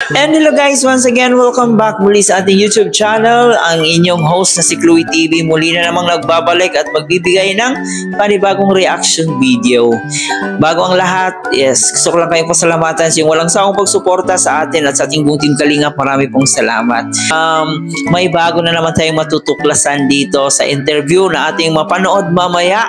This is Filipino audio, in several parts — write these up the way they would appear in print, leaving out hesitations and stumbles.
And hello guys, once again, welcome back muli sa ating YouTube channel. Ang inyong host na si Chloe TV muli na namang nagbabalik at magbibigay ng panibagong reaction video. Bago ang lahat, yes, gusto ko lang kayong pasalamatan sa yung walang sawang pagsuporta sa atin at sa ating buong team Kalingap. Marami pong salamat. May bago na naman tayong matutuklasan dito sa interview na ating mapanood mamaya.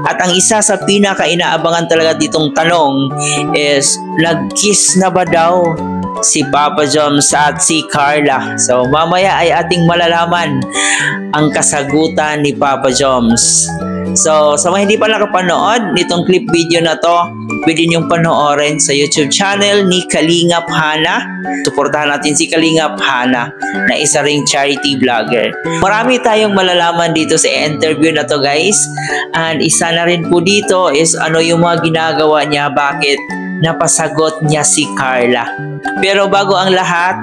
At ang isa sa pinaka-inaabangan talaga ditong tanong is, nag-kiss na ba daw si Papa Joms at si Carla? So mamaya ay ating malalaman ang kasagutan ni Papa Joms. So sa mga hindi pa nakapanood nitong clip video na to, pwede niyong panoorin sa YouTube channel ni Kalingap Hana. Suportahan natin si Kalingap Hana na isa ring charity vlogger. Marami tayong malalaman dito sa interview na to guys. And isa na rin po dito is ano yung mga ginagawa niya, bakit napasagot niya si Carla. Pero bago ang lahat,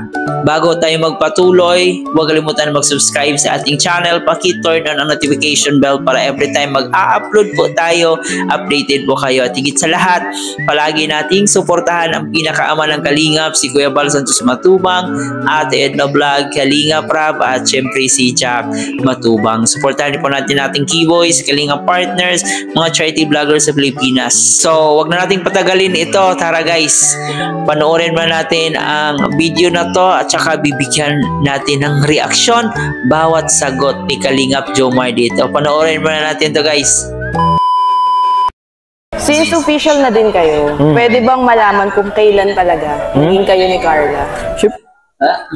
bago tayo magpatuloy, huwag kalimutan mag-subscribe sa ating channel. Paki-turn on ang notification bell para every time mag-a-upload po tayo, updated po kayo. At higit sa lahat, palagi nating suportahan ang pinakaama ng Kalingap, si Kuya Bal Santos Matubang, Ate Edna Vlog, Kalingap Rab, at syempre si Jack Matubang. Suportahan po natin ating Keyboys, Kalingap Partners, mga charity vloggers sa Pilipinas. So, wag na nating patagalin ito. Tara guys, panoorin mo natin ang video na to at saka bibigyan natin ng reaksyon bawat sagot ni Kalingap Jomar dito. Panoorin mo natin to guys. Since official na din kayo, pwede bang malaman kung kailan talaga naging kayo ni Carla?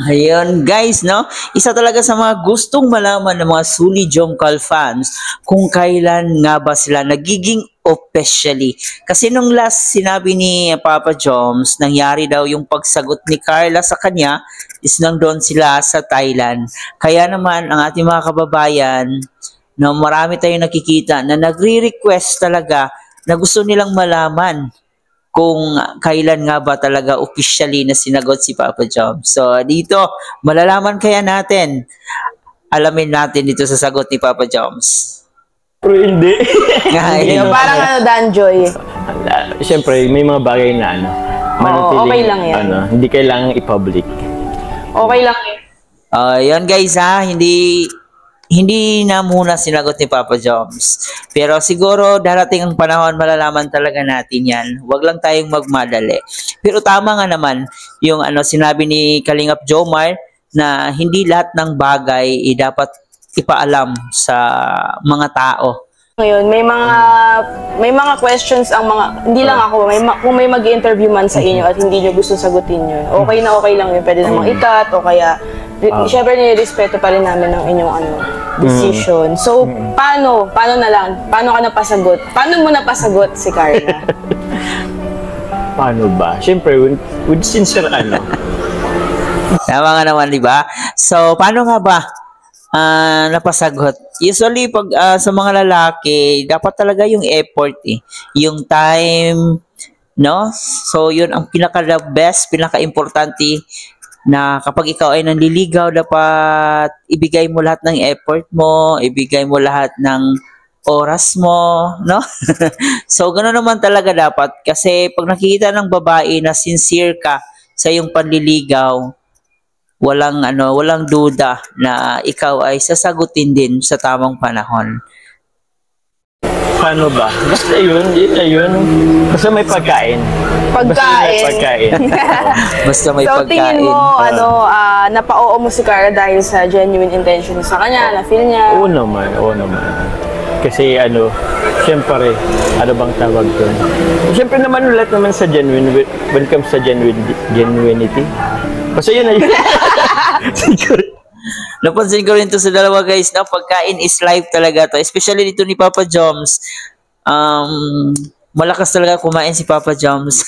Ayun guys, no? Isa talaga sa mga gustong malaman ng mga Suli Jomcal fans kung kailan nga ba sila nagiging officially. Kasi nung last sinabi ni Papa Joms, nangyari daw yung pagsagot ni Carla sa kanya is nang doon sila sa Thailand. Kaya naman ang ating mga kababayan, no, marami tayong nakikita na nagre-request talaga na gusto nilang malaman kung kailan nga ba talaga officially na sinagot si Papa Joms. So dito, malalaman kaya natin, alamin natin dito sa sagot ni Papa Joms. Pero hindi. Parang ano, Danjoy. Siyempre, may mga bagay na ano. Oo, okay lang yan. Ano, hindi kailangang i-public. Okay lang yan. Yan guys ha, hindi na muna sinagot ni Papa Joms. Pero siguro darating ang panahon, malalaman talaga natin yan. Huwag lang tayong magmadali. Pero tama nga naman yung ano sinabi ni Kalingap Jomar na hindi lahat ng bagay dapat ipaalam sa mga tao. Ngayon, may mga questions ang mga, hindi lang ako, kung may mag-interview man sa inyo at hindi nyo gusto sagutin yun, okay na okay lang yun. Pwede namang ikat o kaya, syempre nirespeto pa rin namin ang inyong decision. So, paano na lang? Paano ka napasagot? Paano mo napasagot si Carla? Paano ba? Siyempre, with sincere ano. Tama nga naman, di ba? So, paano nga ba napasagot? Usually, pag sa mga lalaki, dapat talaga yung effort yung time, no? So, yun ang pinaka-the best, pinaka-importante na kapag ikaw ay nanliligaw, dapat ibigay mo lahat ng effort mo, ibigay mo lahat ng oras mo, no? So, gano'n naman talaga dapat kasi pag nakikita ng babae na sincere ka sa iyong panliligaw, walang duda na ikaw ay sasagutin din sa tamang panahon. Paano ba? Basta yun. Basta may pagkain. Basta may so, pagkain. Tingin mo, napa-oo mo si Carla dahil sa genuine intention sa kanya, na feel niya? Oo naman. Kasi siyempre, ano bang tawag doon? Siyempre naman, ulit naman sa genuine, when it comes sa genuinity. Basta yun na yun. Siguro. Napansin ko rin to sa dalawa guys, na pagkain is life talaga to. Especially dito ni Papa Joms. Malakas talaga kumain si Papa Joms.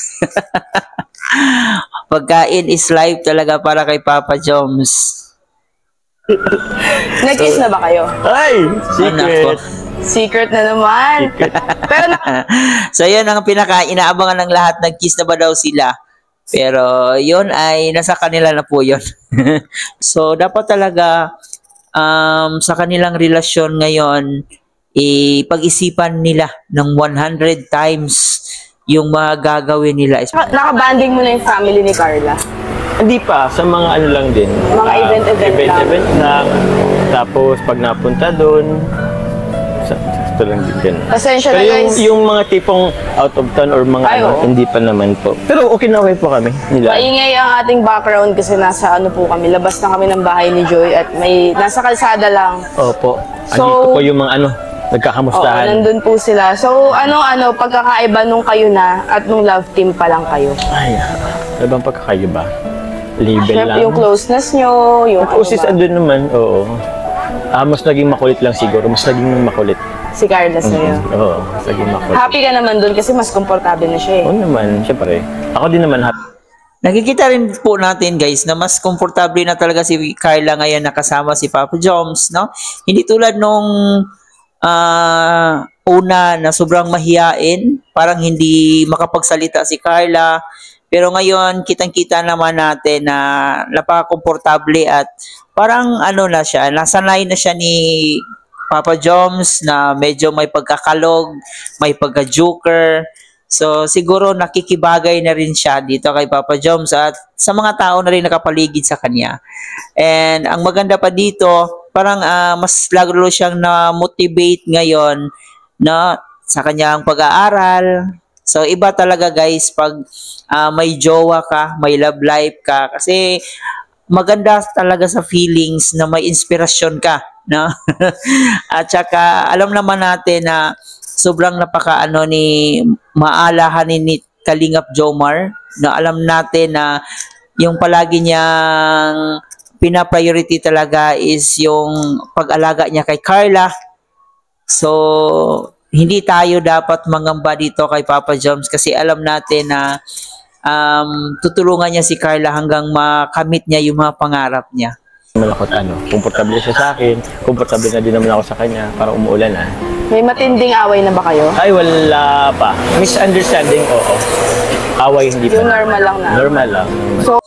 Pagkain is life talaga para kay Papa Joms. Nag-kiss na ba kayo? Ay! Secret! Secret na naman. Pero so yan ang pinaka-inaabangan ng lahat. Nag-kiss na ba daw sila? Pero yun ay nasa kanila na po yun. So dapat talaga sa kanilang relasyon ngayon, pag-isipan nila ng 100 times yung mga gagawin nila. Nakabanding mo na yung family ni Carla? Hindi pa, sa mga ano lang din. Mga event lang. Tapos pag napunta doon, ito lang din din. Pasensya na Pero guys. yung mga tipong out of town or mga Ay, oo. hindi pa naman po. Pero okay na okay po kami nila. Maingay ang ating background kasi nasa ano po kami, labas na kami ng bahay ni Joy at nasa kalsada lang. Opo. So, Andito po yung mga ano, Oo, nagkakamustahan. nandun po sila. So, pagkakaiba nung kayo na at nung love team pa lang kayo? Ay, ano bang pagkakaiba? Label Siyempre, lang. yung closeness nyo, yung Usis andun naman, oo. Mas naging makulit lang siguro. Mas naging makulit. si Carla sa'yo. Oo, mas naging makulit. Happy ka naman dun kasi mas komportable na siya eh. Oo naman, syempre. Ako din naman happy. Nakikita rin po natin guys na mas komportable na talaga si Carla ngayon nakasama si Papa Joms, no? Hindi tulad nung una na sobrang mahiyain, parang hindi makapagsalita si Carla. Pero ngayon, kitang-kita naman natin na napaka-komportable at parang ano na siya, nasanay na siya ni Papa Joms na medyo may pagkakalog, may pagka-joker. So, siguro nakikibagay na rin siya dito kay Papa Joms at sa mga tao na rin nakapaligid sa kanya. And ang maganda pa dito, parang mas lalo siyang na-motivate ngayon na sa kanyang pag-aaral. So, iba talaga guys pag may jowa ka, may love life ka. Kasi maganda talaga sa feelings na may inspirasyon ka. No? At saka, alam naman natin na sobrang napaka ni maalahanin ni Kalingap Jomar. Na alam natin na yung palagi niyang pina-priority talaga is yung pag-alaga niya kay Carla. So, hindi tayo dapat mangamba dito kay Papa Joms kasi alam natin na tutulungan niya si Carla hanggang makamit niya yung mga pangarap niya. Malakot komportable siya sa akin, komportable na din naman ako sa kanya para umuulan May matinding away na ba kayo? Ay, wala pa. Misunderstanding, oo. Away hindi pa. Yung normal lang na? Normal lang. So,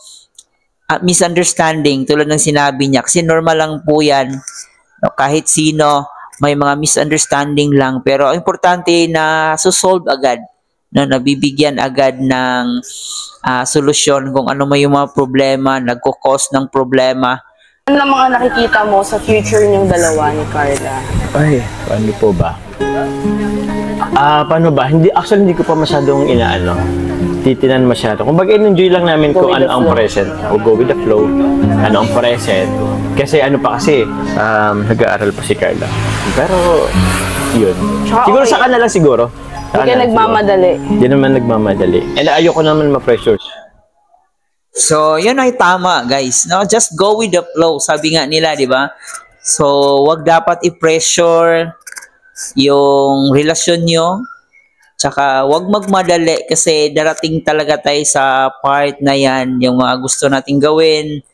Misunderstanding tulad ng sinabi niya kasi normal lang po yan. No, kahit sino may mga misunderstanding lang pero ang importante na solve agad, no, nabibigyan agad ng solusyon kung ano may yung mga problema, nagko-cause ng problema. ano ang mga nakikita mo sa future niyong dalawa ni Carla? Ay, paano po ba? Paano ba? Actually, hindi ko pa masyadong titinan masyado. Kung baga, enjoy lang namin Go kung with ano the ang flow. present. O go with the flow. Ano ang present. Kasi nag-aaral pa si Carla. Pero, yun. Tsaka Siguro okay. sa kanila siguro. Hindi ka nagmamadali. Hindi naman nagmamadali. And ayoko naman ma-pressure. So, yun ay tama, guys. No, just go with the flow, sabi nga nila, 'di ba? So, wag dapat i-pressure yung relasyon nyo. Tsaka, wag magmadali kasi darating talaga tayo sa part na yan, yung mga gusto nating gawin.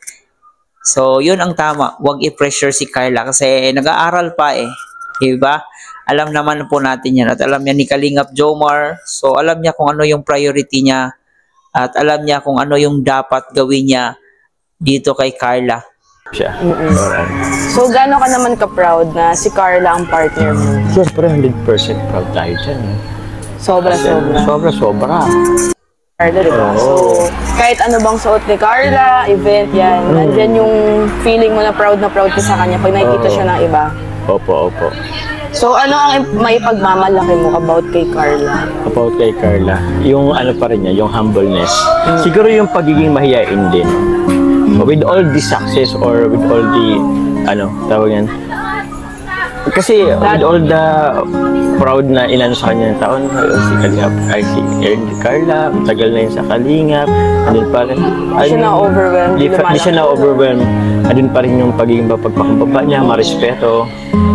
So, yun ang tama. Wag i-pressure si Carla kasi nag-aaral pa eh. 'Di ba? Alam naman po natin yan at alam niya ni Kalingap Jomar. So, alam niya kung ano yung priority niya. At alam niya kung ano yung dapat gawin niya dito kay Carla. Siya. So, gaano ka naman ka-proud na si Carla ang partner mo? Siyempre, 100% proud tayo dyan. Sobra-sobra. Sobra. Carla, diba? Oo. So, kahit ano bang suot ni Carla, event yan, nandyan yung feeling mo na proud ka sa kanya pag nakikita Oo. siya ng iba. Opo. So, ano ang may pagmamalaki mo about kay Carla? About kay Carla, yung pa rin niya, yung humbleness. Siguro yung pagiging mahiyain din. With all the success or with all the, tawag yan. Kasi with all the proud na sa kanya ng taon, si Kalingap, si Carla, matagal na yun sa Kalingap, andun pa rin. Hindi siya na-overwhelmed. Di siya na-overwhelm. Andun pa rin yung pagiging pagpakumbaba niya, marespeto,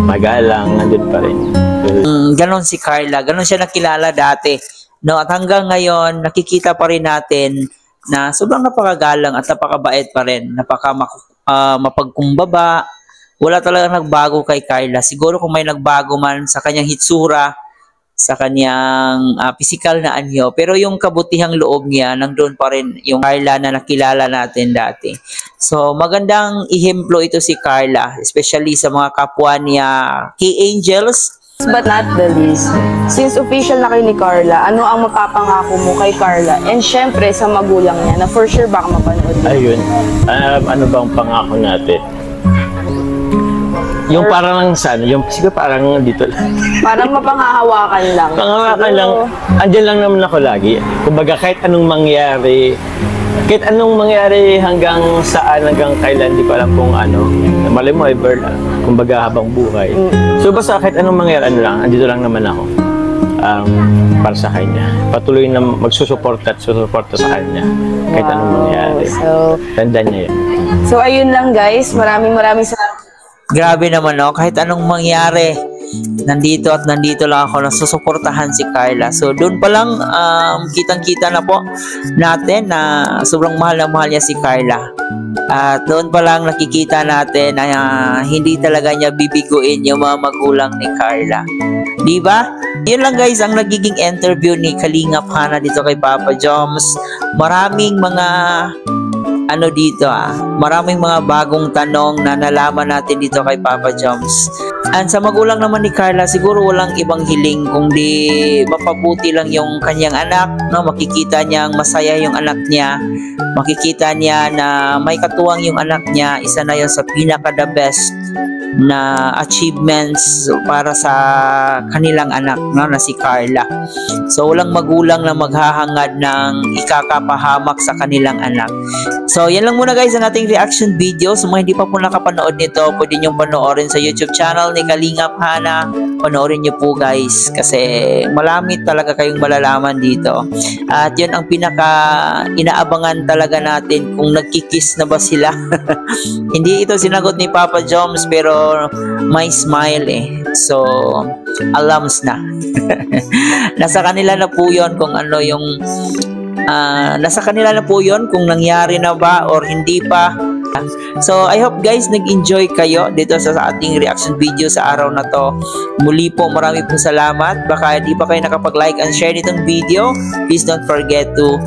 magalang, andun pa rin. Ganon si Carla, ganon siya nakilala dati. No, at hanggang ngayon, nakikita pa rin natin na sobrang napakagalang at napakabait pa rin. Mapagkumbaba. Wala talaga nagbago kay Carla. Siguro kung may nagbago man sa kanyang hitsura, sa kanyang physical na anyo. Pero yung kabutihang loob niya, nandun pa rin yung Carla na nakilala natin dati. So, magandang ihemplo ito si Carla, especially sa mga kapwa niya key angels But not the least, since official na kayo ni Carla, ano ang mapapangako mo kay Carla? And syempre sa magulang niya na for sure baka mapanood niya. Ayun. Ano bang pangako natin? Yung parang lang sana, yung siguro parang dito lang. Parang mapanghahawakan lang. Pangawakan lang, andyan lang naman ako lagi. Kumbaga kahit anong mangyari hanggang saan, hanggang kailan, di pa alam kung ano. Malay mo, ever lang. Kumbaga habang buhay. So basta kahit anong mangyari, ano lang, andito lang naman ako. Para sa kanya. Patuloy na magsusuporta at susuporta sa kanya. Kahit anong mangyari. So, tandaan niya yun. So ayun lang guys, maraming salamat. Grabe naman, no? Kahit anong mangyari, nandito lang ako, nasusuportahan si Carla. So, doon pa lang, kitang-kita na po natin na sobrang mahal na mahal niya si Carla. At doon pa lang nakikita natin na hindi talaga niya bibiguin yung mga magulang ni Carla. Di ba? Yun lang guys ang nagiging interview ni Kalingap Hana dito kay Papa Joms. Maraming mga maraming mga bagong tanong na nalaman natin dito kay Papa Joms. And sa magulang naman ni Carla, siguro walang ibang hiling kundi mapabuti lang yung kanyang anak, no? Makikita niyang masaya yung anak niya. Makikita niya na may katuwang yung anak niya. Isa na yun sa pinaka the best na achievements para sa kanilang anak, no, na si Carla. So walang magulang na maghahangad ng ikakapahamak sa kanilang anak. So yan lang muna guys ang ating reaction video. So mga hindi pa po nakapanood nito, pwede nyo panoorin sa YouTube channel ni Kalingap Hana. Panoorin nyo po guys kasi malamit talaga kayong malalaman dito. At yun ang pinaka inaabangan talaga natin kung nagkikiss na ba sila. Hindi ito sinagot ni Papa Joms pero may smile eh. So alams na. Nasa kanila na po yun kung ano yung nasa kanila na po yun kung nangyari na ba or hindi pa. So I hope guys nag-enjoy kayo dito sa ating reaction video sa araw na to. Muli po marami pong salamat. Baka di pa kayo nakapag-like and share nitong video, please don't forget to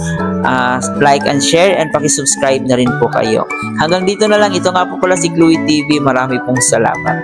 like and share and paki-subscribe na rin po kayo. Hanggang dito na lang. Ito nga po pala si Chloe TV. Marami pong salamat.